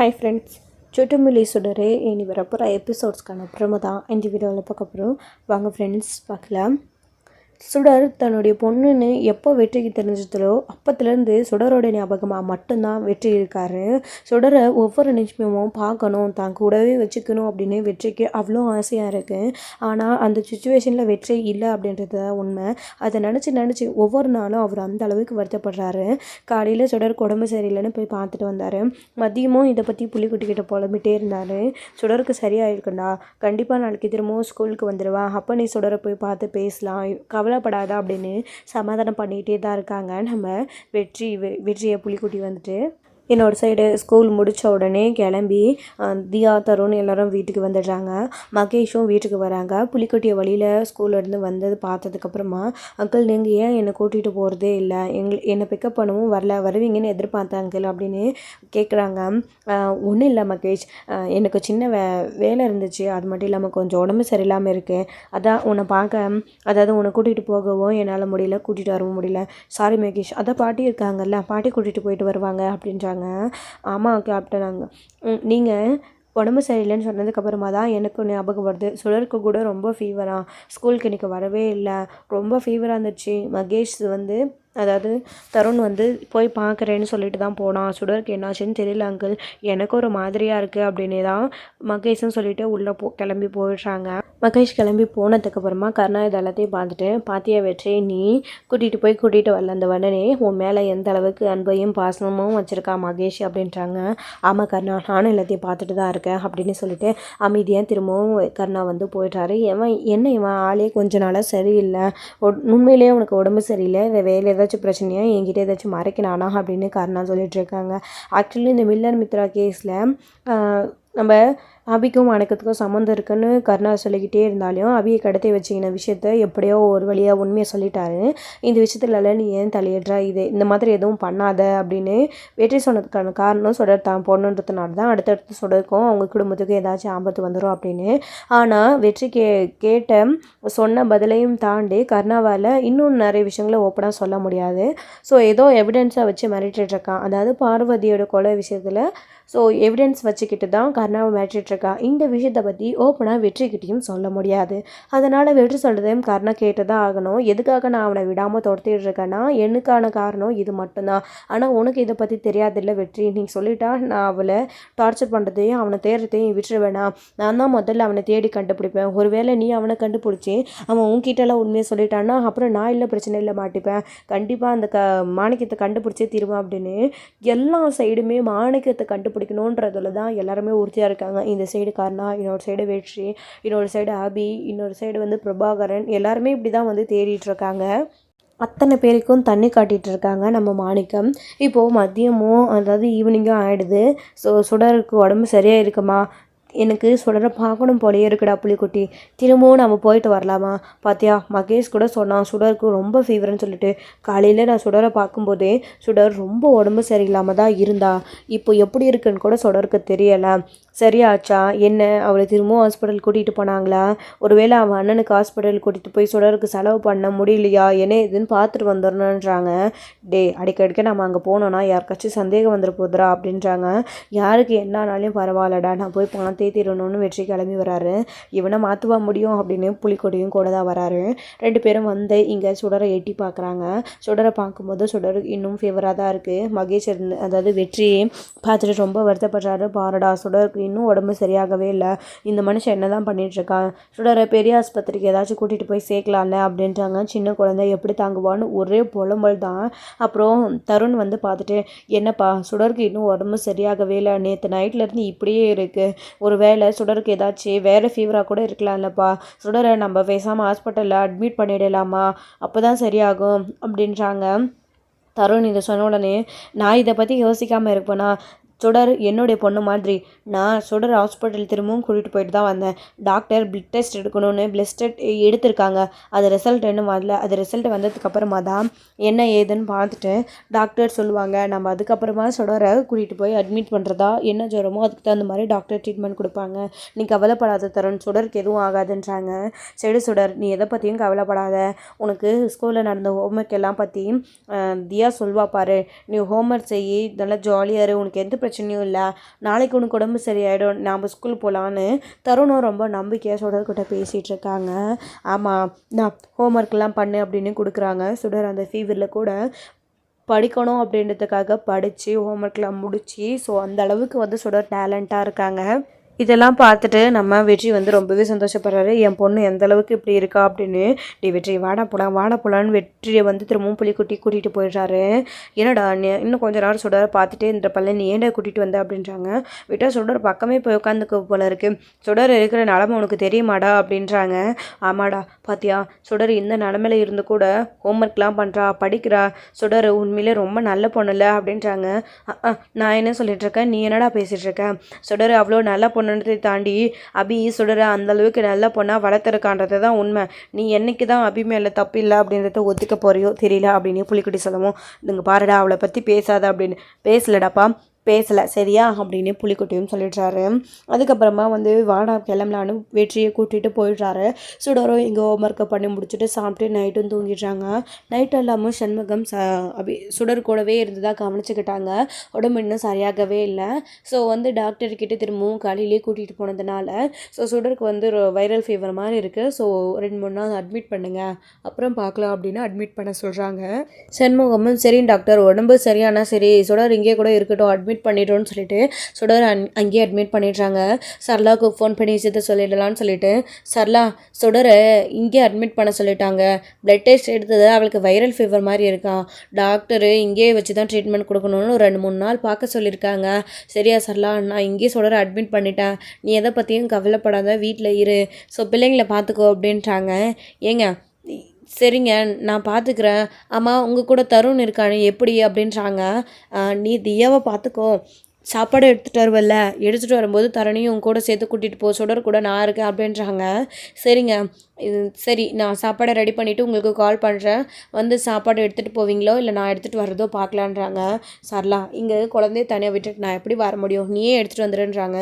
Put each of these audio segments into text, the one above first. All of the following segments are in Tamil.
ஹாய் ஃப்ரெண்ட்ஸ், சுட்டுமில்லி சுடரே இனி வரப்போகிற எபிசோட்ஸ்க்கான அப்புறமா தான் இந்த வீடியோவில் பார்க்க போகிறோம். வாங்க ஃப்ரெண்ட்ஸ் பார்க்கலாம். சுடர் தன்னுடைய பொண்ணுன்னு எப்போ வெற்றிக்கு தெரிஞ்சதோ அப்போத்துலேருந்து சுடரோட ஞாபகமாக மட்டும்தான் வெற்றி இருக்கார். சுடரை ஒவ்வொரு நிமிஷமும் பார்க்கணும், தான் கூடவே வச்சுக்கணும் அப்படின்னு வெற்றிக்கு அவ்வளோ ஆசையாக இருக்குது. ஆனால் அந்த சுச்சுவேஷனில் வெற்றி இல்லை அப்படின்றது தான் உண்மை. அதை நினச்சி ஒவ்வொரு நாளும் அவர் அந்த அளவுக்கு வருத்தப்படுறாரு. காலையில் சுடருக்கு உடம்பு சரியில்லைன்னு போய் பார்த்துட்டு வந்தார். மதியமும் இதை பற்றி புள்ளிக்குட்டிக்கிட்ட புலம்பிட்டே இருந்தார். சுடருக்கு சரியாயிருக்குண்டா, கண்டிப்பாக நாளைக்கு திரும்பவும் ஸ்கூலுக்கு வந்துடுவான், அப்போ நீ சுடரை போய் பார்த்து பேசலாம், கவலைப்படாதா அப்படின்னு சமாதானம் பண்ணிகிட்டே தான் இருக்காங்க நம்ம வெற்றியை புலிக்குட்டி வந்துட்டு. இன்னொரு சைடு ஸ்கூல் முடித்த உடனே கிளம்பி தியா தருண் எல்லோரும் வீட்டுக்கு வந்துடுறாங்க. மகேஷும் வீட்டுக்கு வராங்க. புலிக்குட்டியை வழியில் ஸ்கூல்லேருந்து வந்தது பார்த்ததுக்கப்புறமா, அங்கிள் நீங்கள் ஏன் என்னை கூட்டிகிட்டு போகிறதே இல்லை, என்னை பிக்கப் பண்ணவும் வருவீங்கன்னு எதிர்பார்த்தேன் அங்கிள் அப்படின்னு கேட்குறாங்க. ஒன்றும் இல்லை மகேஷ், எனக்கு சின்ன வேலை இருந்துச்சு, அது மட்டும் இல்லாமல் கொஞ்சம் உடம்பு சரியில்லாமல் இருக்குது, அதான் உன்னை பார்க்க, அதாவது உன்னை கூட்டிகிட்டு போகவும் என்னால் முடியல, கூட்டிகிட்டு வரவும் முடியல. சாரி மகேஷ், அதான் பாட்டி இருக்காங்கல்ல, பாட்டி கூட்டிகிட்டு போயிட்டு வருவாங்க அப்படின்றாங்க. ஆமாம் கேப்டன், நீங்கள் உடம்பு சரியில்லைன்னு சொன்னதுக்கப்புறமா தான் எனக்கு ஞாபகம் வருது, சுடருக்கு கூட ரொம்ப ஃபீவராக, ஸ்கூலுக்கு இன்றைக்கி வரவே இல்லை, ரொம்ப ஃபீவராக இருந்துச்சு. மகேஷ் அதாவது தருண் போய் பார்க்குறேன்னு சொல்லிட்டு தான் போனான், சுடருக்கு என்னாச்சுன்னு தெரியல அங்கிள், எனக்கு ஒரு மாதிரியாக இருக்குது அப்படின்னே தான் மகேஷும் சொல்லிவிட்டு உள்ளே கிளம்பி போயிடுறாங்க. மகேஷ் கிளம்பி போனதுக்கப்புறமா கருணா இது எல்லாத்தையும் பார்த்துட்டு, பாத்தியா வெற்றி, நீ கூட்டிகிட்டு வரல அந்த வண்ணனே உன் மேலே எந்த அளவுக்கு அன்பையும் பாசனமும் வச்சுருக்கா மகேஷ் அப்படின்றாங்க. ஆமாம் கருணா, நானும் எல்லாத்தையும் பார்த்துட்டு தான் இருக்கேன் அப்படின்னு சொல்லிட்டு அமைதியாக திரும்பவும் கருணா போயிட்டாரு. இவன் ஆளே கொஞ்ச நாளாக சரியில்லை, உண்மையிலேயே உனக்கு உடம்பு சரியில்லை, இந்த வேலை ஏதாச்சும் பிரச்சனையா, என்கிட்ட ஏதாச்சும் மறைக்கணானா அப்படின்னு கருணா சொல்லிட்டுருக்காங்க. ஆக்சுவலி இந்த மில்லர் மித்ரா கேஸில் நம்ம அபிக்கும் வணக்கத்துக்கும் சம்மந்தம் இருக்குன்னு கருணா சொல்லிக்கிட்டே இருந்தாலும் அபியை கடத்தி வச்சுக்கின விஷயத்த எப்படியோ ஒரு வழியாக உண்மையை சொல்லிட்டாரு. இந்த விஷயத்துல நீ ஏன் தலையிடுறா, இந்த மாதிரி எதுவும் பண்ணாத அப்படின்னு வெற்றி சொன்னதுக்கான காரணம் சுடர் தான் பொண்ணுன்றதுனால தான், அடுத்தடுத்து சுடருக்கும் அவங்க குடும்பத்துக்கும் ஏதாச்சும் ஆபத்து வந்துடும் அப்படின்னு. ஆனால் வெற்றி கேட்ட சொன்ன பதிலையும் தாண்டி கருணாவால் இன்னும் நிறைய விஷயங்களை ஓப்பனாக சொல்ல முடியாது. ஸோ ஏதோ எவிடன்ஸாக வச்சு மிரட்டிகிட்ருக்கான், அதாவது பார்வதியோட கொலை விஷயத்தில் ஸோ எவிடன்ஸ் வச்சுக்கிட்டு தான் கருணாவை மிரட்டிகிட்ருக்கா. இந்த விஷயத்தை பற்றி ஓப்பனாக வெற்றிக்கிட்டையும் சொல்ல முடியாது. அதனால் வெற்றி சொல்கிறதையும் கருணா கேட்டு தான் ஆகணும். எதுக்காக நான் அவனை விடாமல் துரத்திட்டு இருக்கேன்னா, எனக்கான காரணம் இது மட்டும்தான். ஆனால் உனக்கு இதை பற்றி தெரியாதில்ல வெற்றி, நீ சொல்லிட்டா நான் அவளை டார்ச்சர் பண்ணுறதையும் அவனை தேடுறதையும் விட்டுருவேனா, நான் தான் முதல்ல அவனை தேடி கண்டுபிடிப்பேன். ஒருவேளை நீ அவனை கண்டுபிடிச்சி அவன் உன்கிட்டலாம் உண்மையை சொல்லிட்டான்னா அப்புறம் நான் இல்லை பிரச்சனை இல்லை மாட்டிப்பேன், கண்டிப்பாக அந்த மாணிக்கத்தை கண்டுபிடிச்சே தீருவேன் அப்படின்னு எல்லா சைடுமே மாணிக்கத்தை கண்டுபிடிக்கணுன்றதுல தான் எல்லாருமே உறுதியாக இருக்காங்க. இந்த சைடு கருணா, இன்னொரு சைடு வெற்றி, இன்னொரு சைடு அபி, இன்னொரு சைடு பிரபாகரன், எல்லாருமே இப்படி தான் தேடிட்டுருக்காங்க. அத்தனை பேருக்கும் தண்ணி காட்டிகிட்டு இருக்காங்க நம்ம மாணிக்கம். இப்போது மதியமும் அதாவது ஈவினிங்கும் ஆகிடுது. ஸோ சுடருக்கு உடம்பு சரியாக இருக்குமா, எனக்கு சுடரை பார்க்கணும் போலேயே இருக்குடா புலிக்குட்டி, திரும்பவும் நம்ம போயிட்டு வரலாமா, பார்த்தியா மகேஷ் கூட சொன்னான் சுடருக்கு ரொம்ப ஃபீவர்னு சொல்லிட்டு. காலையில் நான் சுடரை பார்க்கும்போதே சுடர் ரொம்ப உடம்பு சரியில்லாமல் தான் இருந்தா, இப்போ எப்படி இருக்குன்னு கூட சுடருக்கு தெரியலை, சரியாச்சா என்ன, அவளை திரும்பவும் ஹாஸ்பிட்டல் கூட்டிகிட்டு போனாங்களா, ஒருவேளை அவன் அண்ணனுக்கு ஹாஸ்பிட்டல் கூட்டிகிட்டு போய் சுடருக்கு செலவு பண்ண முடியலையா, என்ன இதுன்னு பார்த்துட்டு வந்துடணுன்றாங்க. அடிக்கடிக்க நம்ம அங்கே போனோன்னா யாருக்காச்சும் சந்தேகம் வந்துட போதுரா அப்படின்றாங்க. யாருக்கு என்னானாலையும் பரவாயில்லடா, நான் போய் பார்த்தே தீரணும்னு வெற்றி கிளம்பி வராரு. இவனை மாற்றுவா முடியும் அப்படின்னு புலிக்கொடியும் கூட தான் வராரு. ரெண்டு பேரும் இங்கே சுடரை எட்டி பார்க்குறாங்க. சுடரை பார்க்கும்போது சுடர் இன்னும் ஃபீவராக தான் இருக்குது. மகேஷ் அதாவது வெற்றி பார்த்துட்டு ரொம்ப வருத்தப்படுறாரு. பாரடா சுடருக்கு இன்னும் உடம்பு சரியாகவே இல்லை, இந்த மனுஷன் என்ன தான் பண்ணிகிட்ருக்கான், சுடரை பெரிய ஆஸ்பத்திரிக்கு ஏதாச்சும் கூட்டிகிட்டு போய் சேர்க்கலாம்ல அப்படின்றாங்க. சின்ன குழந்தை எப்படி தாங்குவான்னு ஒரே புலம்பல் தான். அப்புறம் தருண் பார்த்துட்டு, என்னப்பா சுடருக்கு இன்னும் உடம்பு சரியாகவே இல்லை, நேற்று நைட்லேருந்து இப்படியே இருக்குது, ஒரு வேளை சுடருக்கு ஏதாச்சும் வேறு ஃபீவராக கூட இருக்கலாம்லப்பா, சுடரை நம்ம பேசாமல் ஹாஸ்பிட்டலில் அட்மிட் பண்ணிடலாமா, அப்போ தான் சரியாகும் அப்படின்றாங்க. தருண் இதை சொன்ன உடனே, நான் இதை பற்றி யோசிக்காமல் இருப்பேனா, சுடர் என்னுடைய பொண்ணு மாதிரி, நான் சுடர் ஹாஸ்பிட்டல் திரும்பவும் கூட்டிகிட்டு போயிட்டு தான் வந்தேன். டாக்டர் பிளட் டெஸ்ட் எடுக்கணும்னு பிளட் டெஸ்ட் எடுத்திருக்காங்க, அது ரிசல்ட் இன்னும் வரல, அது ரிசல்ட் வந்ததுக்கப்புறமா தான் என்ன ஏதுன்னு பார்த்துட்டு டாக்டர் சொல்லுவாங்க, நம்ம அதுக்கப்புறமா சுடரை கூட்டிகிட்டு போய் அட்மிட் பண்ணுறதா, என்ன ஜுரமோ அதுக்கு தகுந்த மாதிரி டாக்டர் ட்ரீட்மெண்ட் கொடுப்பாங்க, நீ கவலைப்படாத தருண், சுடருக்கு எதுவும் ஆகாதுன்றாங்க. சரி சுடர், நீ எதை பற்றியும் கவலைப்படாத, உனக்கு ஸ்கூலில் நடந்த ஹோம்ஒர்க் எல்லாம் பற்றி தியா சொல்வா பாரு, நீ ஹோம்ஒர்க் செய்யி நல்லா ஜாலியாக இரு, உனக்கு எந்த பிரச்சனையும் இல்லை, நாளைக்கு உனக்கு உடம்பு சரியாயிடும், நாம் ஸ்கூல் போகலான்னு தருணும் ரொம்ப நம்பிக்கையாக சுடர்கிட்ட பேசிகிட்டு இருக்காங்க. ஆமாம், நான் ஹோம்ஒர்க்லாம் பண்ணு அப்படின்னு கொடுக்குறாங்க. சுடர் அந்த ஃபீவரில் கூட படிக்கணும் அப்படின்றதுக்காக படித்து ஹோம்ஒர்க்லாம் முடித்து, ஸோ அந்த அளவுக்கு வந்து சுடர் டேலண்ட்டாக இருக்காங்க. இதெல்லாம் பார்த்துட்டு நம்ம வெற்றி வந்து ரொம்பவே சந்தோஷப்படுறாரு. என் பொண்ணு எந்த அளவுக்கு இப்படி இருக்கா அப்படின்னு. வெற்றி வாடா போலான்னு வெற்றியை வந்து திரும்பவும் புலிக்குட்டி கூட்டிகிட்டு போயிடுறாரு. என்னடா இன்னும் கொஞ்ச நேரம் சுடரை பார்த்துட்டே இந்த பல்ல நீ ஏன்டா கூட்டிகிட்டு வந்த அப்படின்றாங்க. விட்டா சுடர் பக்கமே போய் உட்காந்துக்க போல இருக்கு. சுடர் இருக்கிற நிலமை உனக்கு தெரியுமாடா அப்படின்றாங்க. ஆமாடா, பாத்தியா சுடர் இந்த நிலமையில இருந்து கூட ஹோம்ஒர்க்லாம் பண்ணுறா, படிக்கிறா, சுடர் உண்மையிலே ரொம்ப நல்ல பொண்ணுல அப்படின்றாங்க. நான் என்ன சொல்லிட்டு இருக்கேன், நீ என்னடா பேசிகிட்டு இருக்க? சுடர் அவ்வளோ நல்ல பொண்ணு தாண்டி அபி சுடர அந்த அளவுக்கு நல்ல பொண்ணா வளர்த்துருக்கான்றது தான் உண்மை. நீ என்னைக்கு தான் அபி மேலே தப்பு இல்லை அப்படின்றத ஒத்துக்க போறியோ தெரியல அப்படின்னு புலிக்குட்டி சொல்லவும், நீங்கள் பாருடா அவளை பற்றி பேசாத அப்படின்னு. பேசலடாப்பா, பேசலை சரியா அப்படின்னு புலிக்குட்டியும் சொல்லிடுறாரு. அதுக்கப்புறமா வந்து வாடா கிளம்பலான்னு வெற்றியை கூட்டிகிட்டு போயிடுறாரு. சுடரும் இங்கே ஹோம்ஒர்க்கை பண்ணி முடிச்சுட்டு சாப்பிட்டு நைட்டும் தூங்கிடுறாங்க. நைட்டு எல்லாமும் சண்முகம் சுடர் கூடவே இருந்துதான் கவனிச்சுக்கிட்டாங்க. உடம்பு இன்னும் சரியாகவே இல்லை. ஸோ வந்து டாக்டர்கிட்ட திரும்பவும் காலையிலேயே கூட்டிகிட்டு போனதுனால ஸோ சுடருக்கு வந்து வைரல் ஃபீவர் மாதிரி இருக்குது. ஸோ 2-3 நாள் அட்மிட் பண்ணுங்கள், அப்புறம் பார்க்கலாம் அப்படின்னு அட்மிட் பண்ண சொல்கிறாங்க. சண்முகமும் சரி டாக்டர், உடம்பு சரியானா சரி, சுடர் இங்கே கூட இருக்கட்டும், அட்மிட் பண்ணிட்டோன்னு சொல்லிட்டு சுடர் அங்கேயே அட்மிட் பண்ணிடுறாங்க. சரளாவுக்கு ஃபோன் பண்ணி விஷயத்தை சொல்லிடலான்னு சொல்லிட்டு, சரளா சுடரை இங்கே அட்மிட் பண்ண சொல்லிட்டாங்க, பிளட் டெஸ்ட் எடுத்தது அவளுக்கு வைரல் ஃபீவர் மாதிரி இருக்கா, டாக்டரு இங்கேயே வச்சு தான் ட்ரீட்மெண்ட் கொடுக்கணும்னு 2-3 நாள் பார்க்க சொல்லியிருக்காங்க. சரியா சரளா, நான் இங்கேயே சுடரை அட்மிட் பண்ணிட்டேன், நீ எதை பற்றியும் கவலைப்படாத, வீட்டில் இரு, ஸோ பிள்ளைங்களை பார்த்துக்கோ அப்படின்றாங்க. ஏங்க சரிங்க நான் பார்த்துக்கிறேன், ஆமாம் உங்கள் கூட தருண் இருக்கானே எப்படி அப்படின்றாங்க. நீ தியாவை பார்த்துக்கோ, சாப்பாடு எடுத்துகிட்டு வருவல்ல, எடுத்துகிட்டு வரும்போது தரணியும் உங்க கூட சேர்த்து கூட்டிகிட்டு போ, சுடர் கூட நான் இருக்கேன் அப்படின்றாங்க. சரிங்க சரி, நான் சாப்பாடை ரெடி பண்ணிவிட்டு உங்களுக்கு கால் பண்ணுறேன், வந்து சாப்பாடு எடுத்துகிட்டு போவீங்களோ இல்லை நான் எடுத்துகிட்டு வர்றதோ பார்க்கலான்றாங்க. சரளா, இங்கே குழந்தைய தனியாக விட்டுட்டு நான் எப்படி வர முடியும், நீயே எடுத்துகிட்டு வந்துடுன்றாங்க.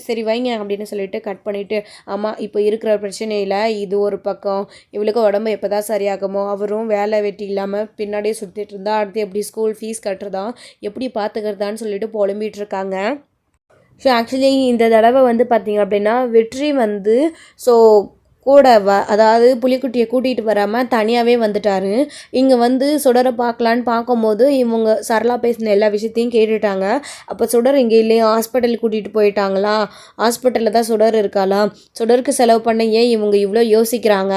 சரி வைங்க அப்படின்னு சொல்லிட்டு கட் பண்ணிவிட்டு, ஆமாம் இப்போ இருக்கிற பிரச்சனையில் இது ஒரு பக்கம், இவளுக்கு உடம்பு எப்போ தான் சரியாகுமோ, அவரும் வேலை வெட்டி இல்லாமல் பின்னாடியே சுற்றிட்டு இருந்தா, அடுத்து எப்படி ஸ்கூல் ஃபீஸ் கட்டுறதா, எப்படி பார்த்துக்கிறதான்னு சொல்லிட்டு புலம்பிகிட்டு இருக்காங்க. ஸோ ஆக்சுவலி இந்த தடவை வந்து பார்த்திங்க அப்படின்னா வெற்றி வந்து ஸோ கூட அதாவது புலிக்குட்டியை கூட்டிகிட்டு வராமல் தனியாகவே வந்துட்டார். இங்கே வந்து சுடரை பார்க்கலான்னு பார்க்கும்போது இவங்க சரளா பேசின எல்லா விஷயத்தையும் கேட்டுட்டாங்க. அப்போ சுடர் இங்கே இல்லையா, ஹாஸ்பிட்டலுக்கு கூட்டிகிட்டு போயிட்டாங்களா, ஹாஸ்பிட்டலில் தான் சுடர் இருக்காளா, சுடருக்கு செலவு பண்ண ஏன் இவங்க இவ்வளோ யோசிக்கிறாங்க,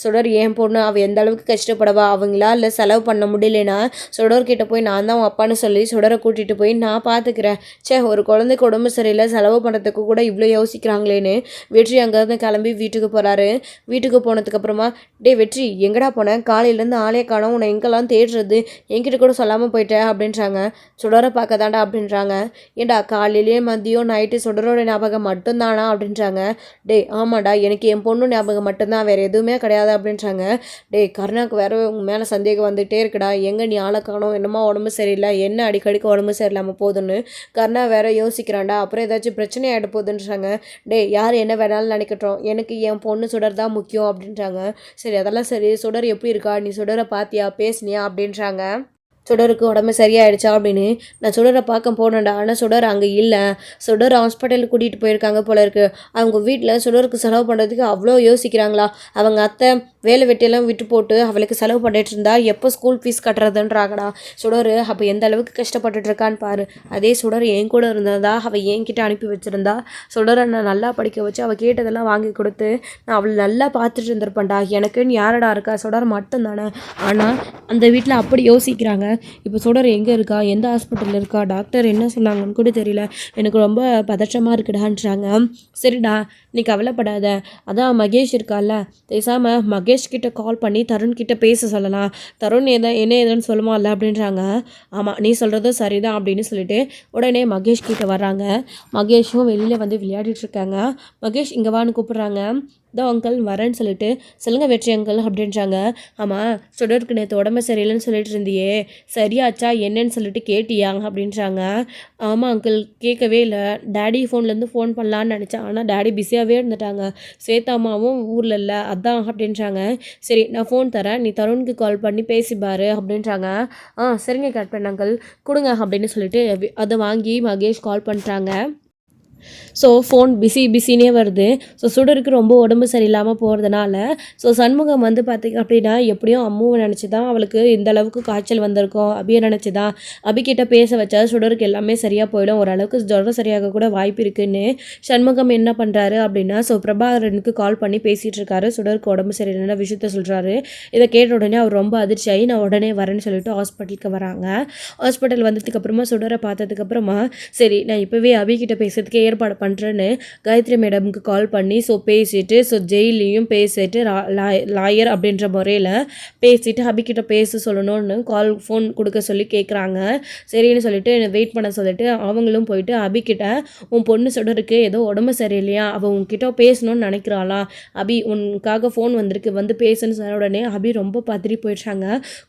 சுடர் ஏன் பொண்ணு, அவள் எந்த அளவுக்கு கஷ்டப்படவா, அவங்களா இல்லை செலவு பண்ண முடியலனா சுடர்கிட்ட போய் நான் தான் அப்பான்னு சொல்லி சுடரை கூட்டிகிட்டு போய் நான் பார்த்துக்கிறேன், ஒரு குழந்தைக்கு உடம்பு சரியில்லை செலவு பண்ணுறதுக்கு கூட இவ்வளோ யோசிக்கிறாங்களேன்னு வெற்றி அங்கேருந்து கிளம்பி வீட்டுக்கு போகிறாரு. வீட்டுக்கு போனதுக்கப்புறமா, வெற்றி எங்கடா போனேன், காலையிலேருந்து ஆளே காணோம், உன்னை எங்கெல்லாம் தேடுறது, என்கிட்ட கூட சொல்லாமல் போயிட்டேன் அப்படின்றாங்க. சுடரை பார்க்க தாண்டா அப்படின்றாங்க. ஏண்டா காலையிலேயே மதியம் நைட்டு சுடரோட ஞாபகம் மட்டும்தானா அப்படின்றாங்க. ஆமாடா, எனக்கு என் பொண்ணு ஞாபகம் மட்டும்தான், வேறு எதுவுமே கிடையாது அப்படின்றாங்க. கருணாக்கு வேற உங்க மேலே சந்தேகம் வந்துகிட்டே இருக்குடா, எங்கே நீ ஆளை காணோம், என்னமோ உடம்பு சரியில்லை, என்ன அடிக்கடிக்கு உடம்பு சரியில்லாமல் போகுதுன்னு கருணா வேற யோசிக்கிறான்டா, அப்புறம் ஏதாச்சும் பிரச்சனை ஆகிட போகுதுன்றாங்க. யார் என்ன வேணாலும் நினைக்கட்டும், எனக்கு என் பொண்ணு சுடர் தான் முக்கியம் அப்படின்றாங்க. சரி அதெல்லாம் சரி, சுடர் எப்படி இருக்கா, நீ சுடரை பார்த்தியா பேசுனியா அப்படின்றாங்க. சுடருக்கு உடம்பு சரியாயிடுச்சா அப்படின்னு. நான் சுடரை பார்க்க போனேன்டா, ஆனால் சுடர் அங்கே இல்லை, சுடர் ஹாஸ்பிட்டலுக்கு கூட்டிகிட்டு போயிருக்காங்க போல இருக்குது, அவங்க வீட்டில் சுடருக்கு செலவு பண்ணுறதுக்கு அவ்வளோ யோசிக்கிறாங்களா, அவங்க அத்தை வேலை வெட்டியெல்லாம் விட்டு போட்டு அவளுக்கு செலவு பண்ணிட்டு இருந்தா எப்போ ஸ்கூல் ஃபீஸ் கட்டுறதுன்றாங்கடா. சுடர் அப்போ எந்த அளவுக்கு கஷ்டப்பட்டுட்டு இருக்கான்னு பாரு, அதே சுடர் என் கூட இருந்ததா அவள் என்கிட்ட அனுப்பி வச்சுருந்தா, சுடரை நான் நல்லா படிக்க வச்சு அவள் கேட்டதெல்லாம் வாங்கி கொடுத்து நான் அவளை நல்லா பார்த்துட்டு இருந்திருப்பேன்டா, எனக்குன்னு யாரடா இருக்கா, சுடர் மட்டும்தானே. ஆனால் அந்த வீட்டில் அப்படி யோசிக்கிறாங்க. இப்போ சுடர் எங்கே இருக்கா, எந்த ஹாஸ்பிட்டலில் இருக்கா, டாக்டர் என்ன சொன்னாங்கன்னு கூட தெரியல, எனக்கு ரொம்ப பதற்றமாக இருக்குடான்றாங்க. சரிடா நீ கவலைப்படாத, அதான் மகேஷ் இருக்கால, பேசாமல் மகேஷ் கிட்ட கால் பண்ணி தருண் கிட்ட பேச சொல்லலாம், தருண் என்ன ஏதுன்னு சொல்லுவான்ல அப்படின்றாங்க. ஆமாம் நீ சொல்கிறதும் சரிதான் அப்படின்னு சொல்லிட்டு உடனே மகேஷ் கிட்ட வர்றாங்க. மகேஷும் வெளியில் வந்து விளையாடிட்டு இருக்காங்க. மகேஷ் இங்கே வான்னு கூப்பிட்றாங்க. இதோ அங்கிள் வரேன்னு சொல்லிட்டு சொல்லுங்கள் வெற்றி அங்கிள் அப்படின்றாங்க. ஆமாம் சுடருக்கு நேற்று உடம்பு சரியில்லைன்னு சொல்லிட்டு இருந்தியே சரியாச்சா என்னன்னு சொல்லிட்டு கேட்டியா அப்படின்றாங்க. ஆமாம் அங்கிள் கேட்கவே இல்லை. டேடி ஃபோன்லேருந்து ஃபோன் பண்ணலான்னு நினச்சேன், ஆனால் டேடி பிஸியாகவே இருந்துட்டாங்க. ஸ்வேதாமாவும் ஊரில் இல்லை அதான் அப்படின்றாங்க. சரி நான் ஃபோன் தரேன், நீ தருணுக்கு கால் பண்ணி பேசிப்பாரு அப்படின்றாங்க. சரிங்க கட் பண்ண அங்கிள் கொடுங்க அப்படின்னு சொல்லிட்டு அதை வாங்கி மகேஷ் கால் பண்ணுறாங்க. ஸோ ஃபோன் பிஸினே வருது. ஸோ சுடருக்கு ரொம்ப உடம்பு சரியில்லாமல் போகிறதுனால ஸோ சண்முகம் வந்து பார்த்திங்க அப்படின்னா எப்படியும் அம்முவை நினச்சி தான் அவளுக்கு இந்த அளவுக்கு காய்ச்சல் வந்திருக்கோம் அபியை நினச்சி தான் அபிக்கிட்ட பேச வச்சா சுடருக்கு எல்லாமே சரியாக போயிடும், ஓரளவுக்கு ஜுரம் சரியாக கூட வாய்ப்பு இருக்குன்னு சண்முகம் என்ன பண்ணுறாரு அப்படின்னா ஸோ பிரபாகரனுக்கு கால் பண்ணி பேசிகிட்டு இருக்காரு. சுடருக்கு உடம்பு சரியில்லைன்னா விஷயத்த சொல்கிறாரு. இதை கேட்ட உடனே அவர் ரொம்ப அதிர்ச்சியாகி நான் உடனே வரேன்னு சொல்லிட்டு ஹாஸ்பிட்டலுக்கு வராங்க. ஹாஸ்பிட்டல் வந்ததுக்கப்புறமா சுடரை பார்த்ததுக்கப்புறமா சரி நான் இப்போவே அபிக்கிட்ட பேசுறதுக்கு ஏற்பாடு பண்ணுறேன்னு காயத்ரி மேடமுக்கு கால் பண்ணி ஸோ பேசிவிட்டு ஸோ ஜெயிலையும் பேசிட்டு லாயர் அப்படின்ற முறையில் பேசிவிட்டு அபிக்கிட்ட பேச சொல்லணும்னு ஃபோன் கொடுக்க சொல்லி கேட்குறாங்க. சரின்னு சொல்லிட்டு வெயிட் பண்ண சொல்லிட்டு அவங்களும் போயிட்டு அபிக்கிட்ட உன் பொண்ணு சுடருக்கு ஏதோ உடம்பு சரியில்லையா, அவள் உன்கிட்ட பேசணும்னு நினைக்கிறாளா, அபி உனக்காக ஃபோன் வந்திருக்கு வந்து பேசுன்னு சொன்ன உடனே அபி ரொம்ப பதறி போயிடுறாங்க.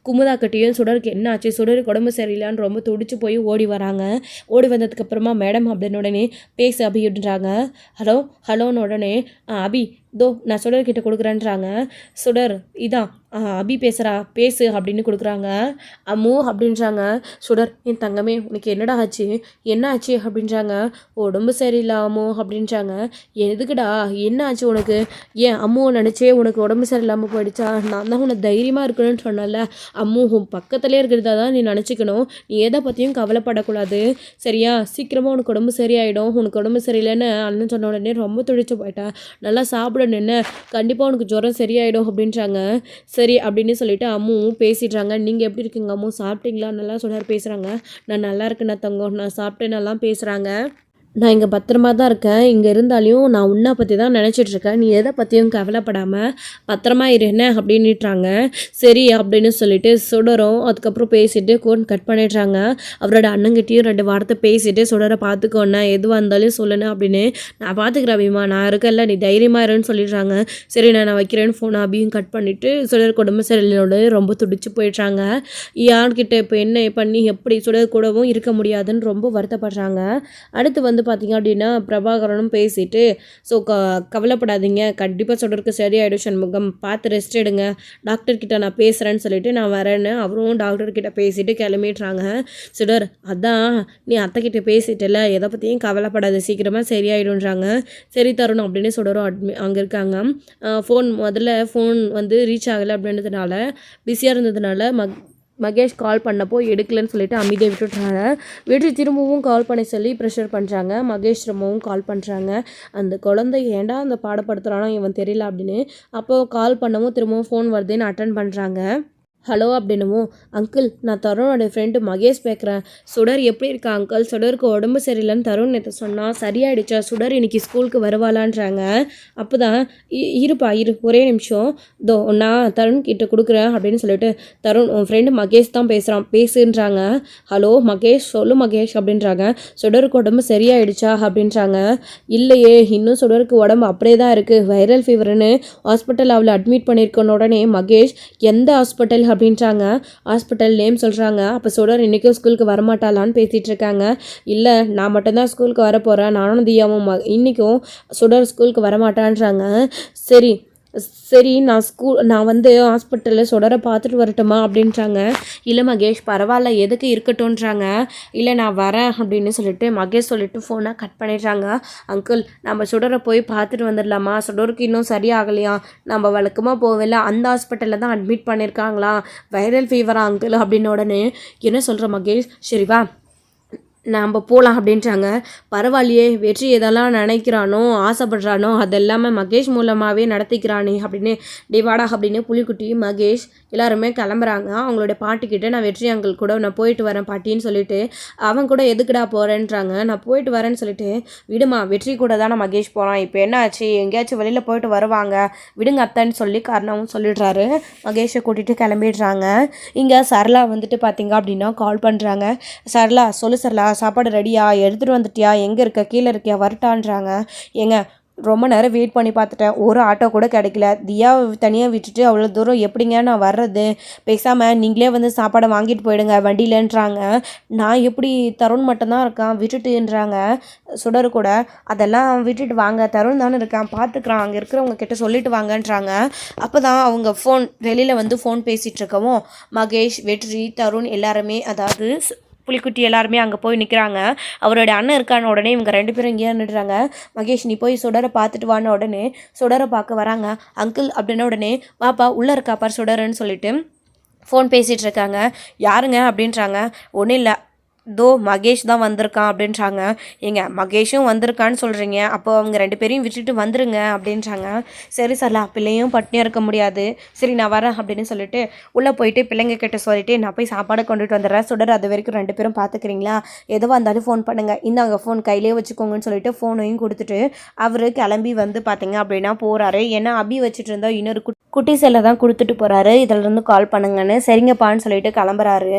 குமுதாக்கிட்டையும் சுடருக்கு என்ன ஆச்சு, சுடருக்கு உடம்பு சரியில்லையான்னு ரொம்ப துடிச்சு போய் ஓடி வராங்க. ஓடி வந்ததுக்கப்புறமா மேடம் அப்படின்னு உடனே பேசு அபி அப்படின்றாங்க. ஹலோன்னு உடனே அபி தோ நான் சுடர்கிட்ட கொடுக்குறேன்றாங்க. சுடர் இதான் அபி பேசுகிறா பேசு அப்படின்னு கொடுக்குறாங்க. அம்மு அப்படின்றாங்க. சுடர் என் தங்கமே உனக்கு என்னடா ஆச்சு, என்ன ஆச்சு அப்படின்றாங்க. உடம்பு சரியில்லை அம்மு அப்படின்றாங்க. எதுக்குடா என்ன ஆச்சு உனக்கு, ஏன் அம்முவை நினச்சே உனக்கு உடம்பு சரியில்லாமல் போயிடுச்சா, நான் தான் உனக்கு தைரியமாக இருக்கணும்னு சொன்னல, அம்மு உன் பக்கத்துலேயே இருக்கிறதா தான் நீ நினச்சிக்கணும், நீ எதை பற்றியும் கவலைப்படக்கூடாது சரியா, சீக்கிரமாக உனக்கு உடம்பு சரியாயிடும், உனக்கு உடம்பு சரியில்லைன்னு அண்ணன் சொன்ன உடனே ரொம்ப துடிச்சு போயிட்டேன், நல்லா சாப்பிட நின்று கண்டிப்பாக உனக்கு ஜுரம் சரியாயிடும் அப்படின்றாங்க. சரி அப்படின்னு சொல்லிட்டு அம்முவும் பேசிடுறாங்க. நீங்கள் எப்படி இருக்கீங்க அம்மு, சாப்பிட்டீங்களா, நல்லா சொன்னார் பேசுகிறாங்க. நான் நல்லா இருக்கேன் தங்கம், நான் சாப்பிட்டேன் நல்லா பேசுகிறாங்க. நான் இங்கே பத்திரமா தான் இருக்கேன், இங்கே இருந்தாலையும் நான் உன்னை பற்றி தான் நினச்சிட்ருக்கேன், நீ எதை பற்றியும் கவலைப்படாமல் பத்திரமா இரு என்ன அப்படின்னுட்டாங்க. சரி அப்படின்னு சொல்லிட்டு சுடரும் அதுக்கப்புறம் பேசிட்டு ஃபோன் கட் பண்ணிடுறாங்க. அவரோட அண்ணங்கிட்டையும் 2 வார்த்தை பேசிட்டு சுடரை பார்த்துக்கோண்ணா எதுவாக இருந்தாலும் சொல்லுண்ணா அப்படின்னு. நான் பார்த்துக்கிறேன் அபிமா, நான் இருக்கல நீ தைரியமாக இருன்னு சொல்லிடுறாங்க. சரி நான் வைக்கிறேன்னு ஃபோன் அபியும் கட் பண்ணிவிட்டு சுடர் உடம்பு சரியில்லையோட ரொம்ப துடிச்சு போயிடுறாங்க. யார்கிட்ட இப்போ என்ன பண்ணி எப்படி சுடர் கூடவும் இருக்க முடியாதுன்னு ரொம்ப வருத்தப்படுறாங்க. அடுத்து வந்து பார்த்திங்க அப்படின்னா பிரபாகரனும் பேசிட்டு ஸோ கவலைப்படாதீங்க கண்டிப்பாக சுடருக்கு சரியாயிடும் சண்முகம், பார்த்து ரெஸ்ட் எடுங்க, டாக்டர்கிட்ட நான் பேசுகிறேன்னு சொல்லிட்டு நான் வரேன்னு அவரும் டாக்டர்கிட்ட பேசிட்டு கிளம்பிடுறாங்க. சுடர் அதான் நீ அத்தைக்கிட்ட பேசிட்டல, எதை பற்றியும் கவலைப்படாது சீக்கிரமாக சரியாயிடுன்றாங்க. சரி தருணம் அப்படின்னு சுடரும் அங்கே இருக்காங்க. முதல்ல ஃபோன் வந்து ரீச் ஆகலை அப்படின்றதுனால பிஸியாக இருந்ததுனால மகேஷ் கால் பண்ணப்போ எடுக்கலன்னு சொல்லிட்டு அமைதியை விட்டுட்றாங்க. வெற்றி திரும்பவும் கால் பண்ணி சொல்லி ப்ரெஷர் பண்ணுறாங்க. மகேஷ் திரும்பவும் கால் பண்ணுறாங்க. அந்த குழந்தை ஏன்டா அந்த பாடப்படுத்துகிறானோ இவன் தெரியல அப்படின்னு. அப்போது கால் பண்ணவும் திரும்பவும் ஃபோன் வருதுன்னு அட்டன் பண்ணுறாங்க. ஹலோ அப்படின்னும் அங்கிள் நான் தருணோட ஃப்ரெண்டு மகேஷ் பேசுகிறேன், சுடர் எப்படி இருக்கா அங்கிள், சுடருக்கு உடம்பு சரியில்லைன்னு தருண் நேற்று சொன்னால் சரியாயிடுச்சா, சுடர் இன்றைக்கி ஸ்கூலுக்கு வருவாளான்றாங்க. அப்போ தான் இருப்பா ஒரே நிமிஷம் தோ நான் தருண் கிட்ட கொடுக்குறேன் அப்படின்னு சொல்லிட்டு தருண் உன் ஃப்ரெண்டு மகேஷ் தான் பேசுகிறான் பேசுன்றாங்க. ஹலோ மகேஷ் சொல்லு மகேஷ் அப்படின்றாங்க. சுடருக்கு உடம்பு சரியாயிடுச்சா அப்படின்றாங்க. இல்லையே இன்னும் சுடருக்கு உடம்பு அப்படியே தான் இருக்குது, வைரல் ஃபீவர்னு ஹாஸ்பிட்டல் அவளை அட்மிட் பண்ணியிருக்கோன்னு உடனே மகேஷ் எந்த ஹாஸ்பிட்டல் அப்படின்றாங்க. ஹாஸ்பிட்டல் நேம் சொல்கிறாங்க. அப்போ சுடர் இன்றைக்கும் ஸ்கூலுக்கு வரமாட்டாளான்னு பேசிகிட்டு இருக்காங்க. இல்லை நான் மட்டும்தான் ஸ்கூலுக்கு வர போகிறேன், நானும் தியாவும் இன்றைக்கும் சுடர் ஸ்கூலுக்கு வரமாட்டான்றாங்க. சரி நான் வந்து ஹாஸ்பிட்டலில் சுடரை பார்த்துட்டு வரட்டுமா அப்படின்றாங்க. இல்லை மகேஷ் பரவாயில்ல எதுக்கு இருக்கட்டும்ன்றாங்க. இல்லை நான் வரேன் அப்படின்னு சொல்லிட்டு மகேஷ் சொல்லிட்டு ஃபோனை கட் பண்ணிடுறாங்க. அங்கிள் நம்ம சுடரை போய் பார்த்துட்டு வந்துடலாமா, சுடருக்கு இன்னும் சரியாகலையா, நம்ம வழக்கமாக போகல அந்த ஹாஸ்பிட்டலில் தான் அட்மிட் பண்ணியிருக்காங்களா, வைரல் ஃபீவரா அங்கிள் அப்படின்னு உடனே என்ன சொல்கிற மகேஷ், சரி வா நாம் போகலாம் அப்படின்றாங்க. பரவாயில்லையே வெற்றி எதெல்லாம் நினைக்கிறானோ ஆசைப்படுறானோ அதெல்லாமே மகேஷ் மூலமாகவே நடத்திக்கிறானே அப்படின்னு டிவாடா அப்படின்னு புலிக்குட்டி மகேஷ் எல்லாருமே கிளம்புறாங்க. அவங்களுடைய பாட்டிக்கிட்ட நான் வெற்றி அங்கிள் கூட நான் போயிட்டு வரேன் பாட்டின்னு சொல்லிட்டு அவன் கூட எதுக்குடா போகிறேன்றாங்க. நான் போயிட்டு வரேன்னு சொல்லிட்டு விடுமா வெற்றி கூட தானே மகேஷ் போகிறான், இப்போ என்ன ஆச்சு எங்கேயாச்சும் வெளியில் போயிட்டு வருவாங்க விடுங்க அத்தைன்னு சொல்லி காரணமும் சொல்லிடுறாரு. மகேஷை கூட்டிகிட்டு கிளம்பிடுறாங்க. இங்கே சரளா வந்துட்டு பார்த்தீங்க அப்படின்னா கால் பண்ணுறாங்க. சரளா சொல்லு சரளா சாப்பாடு ரெடியா எடுத்துகிட்டு வந்துட்டியா, எங்கே இருக்க கீழே இருக்கியா வரட்டான்றாங்க. ஏங்க ரொம்ப நேரம் வெயிட் பண்ணி பார்த்துட்டேன், ஒரு ஆட்டோ கூட கிடைக்கல. தியா தனியாக விட்டுட்டு அவ்வளோ தூரம் எப்படிங்க நான் வர்றது? பேசாமல் நீங்களே வந்து சாப்பாடை வாங்கிட்டு போயிடுங்க வண்டியிலன்றாங்க. நான் எப்படி, தருண் மட்டும்தான் இருக்கான் விட்டுட்டுன்றாங்க சுடர் கூட. அதெல்லாம் விட்டுட்டு வாங்க, தருண் தானே இருக்கான் பார்த்துக்கிறான், அங்கே இருக்கிறவங்க கிட்ட சொல்லிட்டு வாங்கன்றாங்க. அப்போ தான் அவங்க வெளியில் வந்து ஃபோன் பேசிகிட்டு இருக்கவும் மகேஷ், வெற்றி, தருண் எல்லாருமே, அதாவது புலிக்குட்டி எல்லாருமே அங்கே போய் நிற்கிறாங்க. அவரோட அண்ணன் இருக்கான உடனே இவங்க 2 பேரும் இங்கேயே நின்றுறாங்க. மகேஷ், நீ போய் சுடரை பார்த்துட்டு வான உடனே சுடரை பார்க்க வராங்க. அங்கிள் அப்படின்ன உடனே, வாப்பா உள்ளே இருக்காப்பா சுடருன்னு சொல்லிட்டு ஃபோன் பேசிகிட்டு இருக்காங்க. யாருங்க அப்படின்றாங்க. ஒன்றும் இல்லை, தோ மகேஷ் தான் வந்திருக்கான் அப்படின்றாங்க. ஏங்க மகேஷும் வந்திருக்கான்னு சொல்கிறீங்க, அப்போ அவங்க 2 பேரையும் விட்டுட்டு வந்துருங்க அப்படின்றாங்க. சரி சரலா, பிள்ளையும் பட்னியாக இருக்க முடியாது, சரி நான் வரேன் அப்படின்னு சொல்லிட்டு உள்ளே போயிட்டு பிள்ளைங்க கிட்ட சொல்லிட்டு நான் போய் சாப்பாடு கொண்டுட்டு வந்துடுறேன். சுடர் அது வரைக்கும் 2 பேரும் பார்த்துக்கிறீங்களா, எதுவாக இருந்தாலும் ஃபோன் பண்ணுங்கள், இந்தாங்க ஃபோன் கையிலே வச்சுக்கோங்கன்னு சொல்லிட்டு ஃபோனையும் கொடுத்துட்டு அவர் கிளம்பி வந்து பார்த்தீங்க அப்படின்னா போகிறாரு. ஏன்னா அபி வச்சுட்டு இருந்தா இன்னொரு குட்டி செல்லை தான் கொடுத்துட்டு போகிறாரு, இதிலேருந்து கால் பண்ணுங்கன்னு. சரிங்கப்பான்னு சொல்லிட்டு கிளம்புறாரு.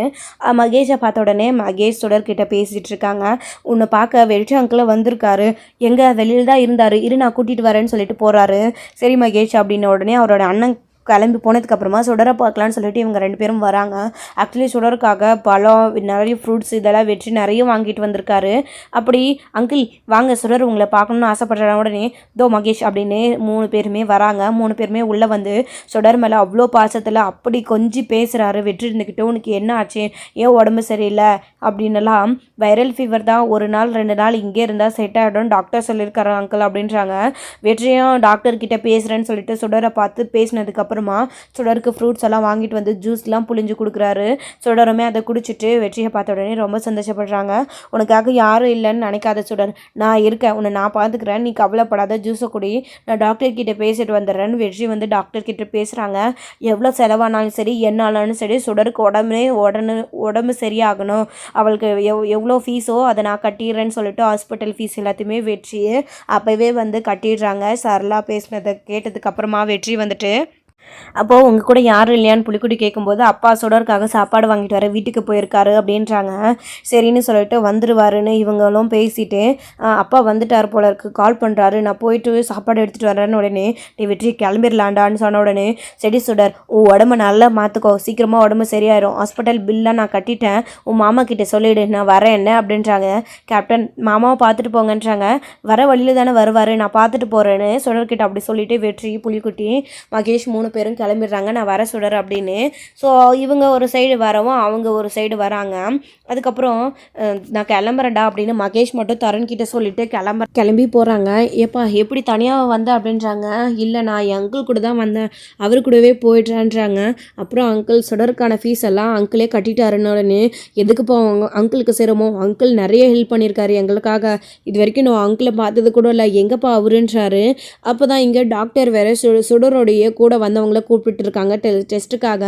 மகேஷை பார்த்த உடனே மகேஷ் சுடர்கிட்ட பேசிகிட்டு இருக்காங்க. உன்னை பார்க்க வெற்றி அங்கிள் வந்திருக்காரு, எங்கே வெளியில் தான் இருந்தார், இரு நான் கூட்டிகிட்டு வரேன்னு சொல்லிட்டு போகிறாரு. சரி மகேஷ் அப்படின்ன உடனே அவரோட அண்ணன் கிளம்பி போனதுக்கப்புறமா சுடரை பார்க்கலான்னு சொல்லிட்டு இவங்க 2 பேரும் வராங்க. ஆக்சுவலி சுடருக்காக பழம், நிறைய ஃப்ரூட்ஸ் இதெல்லாம் வெற்றி நிறைய வாங்கிட்டு வந்திருக்காரு. அப்படி அங்கிள் வாங்க, சுடர் உங்களை பார்க்கணுன்னு ஆசைப்படுற உடனே தோ மகேஷ் அப்படின்னு 3 பேருமே வராங்க. 3 பேருமே உள்ளே வந்து சுடர் மேலே அவ்வளோ பாசத்தில் அப்படி கொஞ்சம் பேசுகிறாரு. வெற்றி இருந்துக்கிட்டு, உனக்கு என்ன ஆச்சு, ஏன் உடம்பு சரியில்லை அப்படின்னுலாம், வைரல் ஃபீவர் தான், 1 நாள் 2 நாள் இங்கே இருந்தால் செட் ஆகிடும் டாக்டர் சொல்லியிருக்காரு அங்கிள் அப்படின்றாங்க. வெற்றியும் டாக்டர்கிட்ட பேசுகிறேன்னு சொல்லிட்டு சுடரை பார்த்து பேசினதுக்கப்புறம் சுடருக்கு ஃப்ரூட்ஸ் எல்லாம் வாங்கிட்டு வந்து ஜூஸ்லாம் புளிஞ்சு கொடுக்குறாரு. சுடருமே அதை குடிச்சிட்டு வெற்றியை பார்த்த உடனே ரொம்ப சந்தோஷப்படுறாங்க. உனக்காக யாரும் இல்லைன்னு நினைக்காத சுடர், நான் இருக்கேன், உன்னை நான் பார்த்துக்கிறேன், நீ கவலைப்படாத, ஜூஸை குடி, நான் டாக்டர்கிட்ட பேசிட்டு வந்துடுறேன்னு வெற்றி வந்து டாக்டர்கிட்ட பேசுகிறாங்க. எவ்வளோ செலவானாலும் சரி என்னாலும் சரி சுடருக்கு உடம்பு சரியாகணும், அவளுக்கு எவ்வளோ ஃபீஸோ அதை நான் கட்டிடுறேன்னு சொல்லிட்டு ஹாஸ்பிட்டல் ஃபீஸ் எல்லாத்தையுமே வெற்றி அப்போவே வந்து கட்டிடுறாங்க. சரளா பேசினதை கேட்டதுக்கப்புறமா வெற்றி வந்துட்டு, அப்போது உங்கள் கூட யாரும் இல்லையான்னு புலிக்குட்டி கேட்கும்போது, அப்பா சுடருக்காக சாப்பாடு வாங்கிட்டு வர வீட்டுக்கு போயிருக்காரு அப்படின்றாங்க. சரின்னு சொல்லிட்டு வந்துடுவாருன்னு இவங்களும் பேசிட்டு, அப்பா வந்துட்டார் போல இருக்கு, கால் பண்ணுறாரு, நான் போயிட்டு சாப்பாடு எடுத்துகிட்டு வரேன்னு உடனே நீ வெற்றி கிளம்பிடலாண்டான்னு சொன்ன உடனே, சரி சுடர் உன் உடம்பு நல்லா மாற்றுக்கோ, சீக்கிரமாக உடம்பு சரியாயிரும், ஹாஸ்பிட்டல் பில்லாம் நான் கட்டிட்டேன், உன் மாமா கிட்டே சொல்லிவிடு நான் வரேன் என்ன அப்படின்றாங்க. கேப்டன் மாமாவை பார்த்துட்டு போங்கன்றாங்க. வர வழியில் தானே வருவார், நான் பார்த்துட்டு போகிறேன்னு சுடர்கிட்ட அப்படி சொல்லிட்டு வெற்றி, புலிக்குட்டி, மகேஷ் 3 பேரும் கிளம்பிடுறாங்க. நான் வர சுடர் அப்படின்னு. ஸோ இவங்க ஒரு சைடு வரவும் அவங்க ஒரு சைடு வராங்க. அதுக்கப்புறம் நான் கிளம்புறேன்டா அப்படின்னு மகேஷ் மட்டும் தருண் கிட்ட சொல்லிட்டு கிளம்பி போகிறாங்க. ஏப்பா எப்படி தனியாக வந்த அப்படின்றாங்க. இல்லை நான் என் அங்கிள் கூட தான் வந்தேன், அவர் கூடவே போயிடுறேன்றாங்க. அப்புறம் அங்கிள் சுடருக்கான ஃபீஸ் எல்லாம் அங்கிளே கட்டிட்டாருன்னு உடனே, எதுக்குப்பா அங்கிளுக்கு சேருமோ, அங்கிள் நிறைய ஹெல்ப் பண்ணியிருக்காரு எங்களுக்காக, இது வரைக்கும் நான் அங்கிளை பார்த்தது கூட இல்லை, எங்கப்பா அவருன்றாரு. அப்போ தான் இங்கே டாக்டர் வேறு சுடருடைய கூட வந்தவங்கள கூப்பிட்டு இருக்காங்க டெஸ்ட்டுக்காக.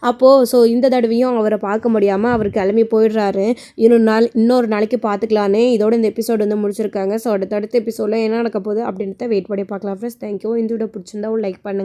அப்போது ஸோ இந்த தடவையும் அவரை பார்க்க முடியாமல் அவர் கிளம்பி போயிடுறாரு. இன்னொரு நாளைக்கு பார்த்துக்கலான்னு இதோட இந்த எபிசோடு வந்து முடிச்சிருக்காங்க. ஸோ அடுத்த எபிசோடில் என்ன நடக்க போகுது அப்படின்றத வெயிட் பண்ணி பார்க்கலாம் ஃப்ரெண்ட்ஸ். தேங்க்யூ. இந்த வீடியோ பிடிச்சிருந்தா ஒரு லைக் பண்ணுங்கள்.